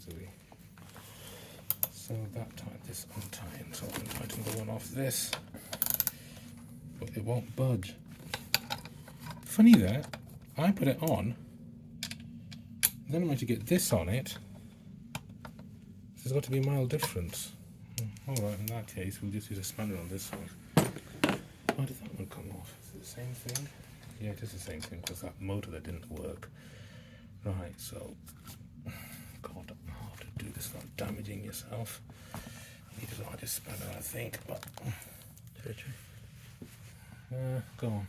easily. So that time this untying, so I can tighten the one off this, but it won't budge. Funny that, I put it on, then I'm going to get this on it. There's got to be a mild difference. Alright, in that case, we'll just use a spanner on this one. Why did that one come off? Is it the same thing? Yeah, it is the same thing, because that motor that didn't work. Right, so, God, I don't know how to do this without damaging yourself. You need a larger spanner, I think, but... go on.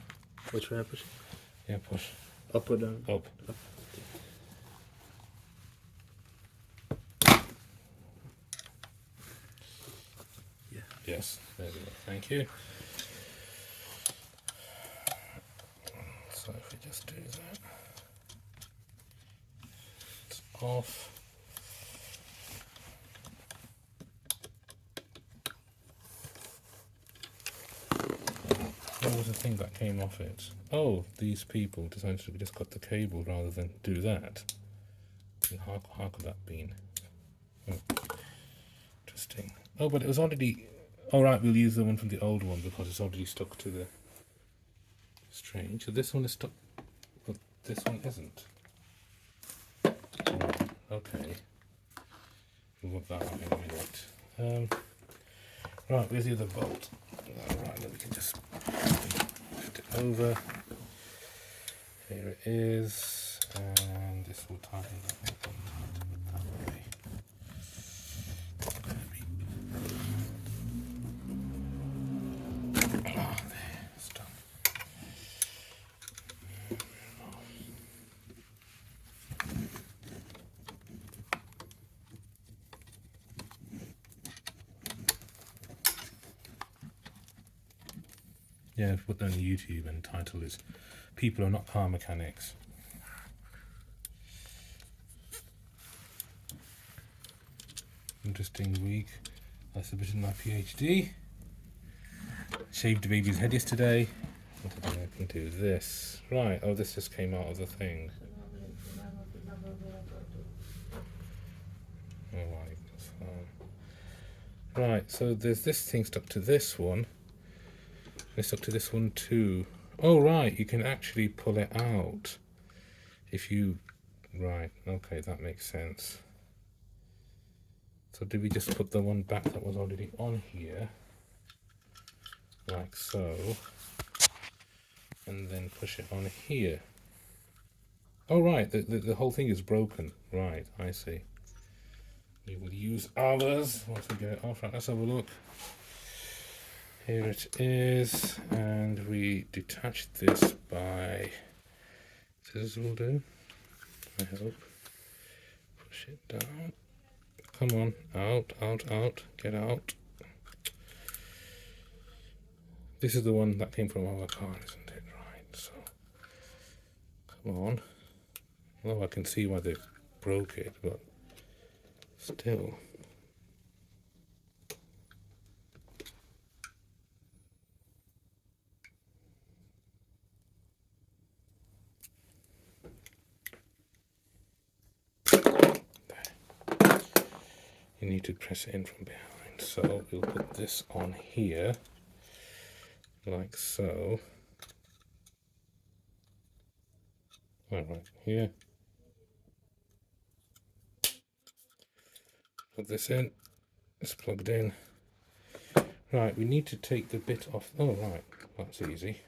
Which way I push it? Yeah, push. Up or down? Up. Up. Yeah. Yes, there we go. Thank you. So if we just do that, it's off. What was the thing that came off it? Oh, these people decided to just cut the cable rather than do that. And how could that be? Interesting. Oh, but it was already... All right, we'll use the one from the old one because it's already stuck to the... Strange. So this one is stuck, but this one isn't. Okay. We'll work that out in a minute. Right, where's the other bolt? Right, then we can just lift it over. Here it is, and this will tighten that up that way. Ah, there, it's done. Yeah, put that on YouTube and title is "People Are Not Car Mechanics." Interesting week. I submitted my PhD. Shaved the baby's head yesterday. I can do this. Right, oh, this just came out of the thing. Oh, right, that's fine. Right, so there's this thing stuck to this one. It's stuck to this one too. Oh, right, you can actually pull it out. If you... Right, okay, that makes sense. So did we just put the one back that was already on here? Like so. And then push it on here. Oh, right, the whole thing is broken. Right, I see. We will use ours once we get it off. Right, let's have a look. Here it is, and we detach this by scissors will do, I hope. Push it down. Come on, out, out, out, get out. This is the one that came from our car, isn't it? Right, so come on. Well, I can see why they broke it, but still. You need to press it in from behind, so we'll put this on here like so. Right here, put this in, it's plugged in. Right, we need to take the bit off. Oh, right, that's easy.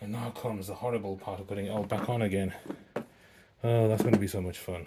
And now comes the horrible part of putting it all back on again. Oh, that's going to be so much fun.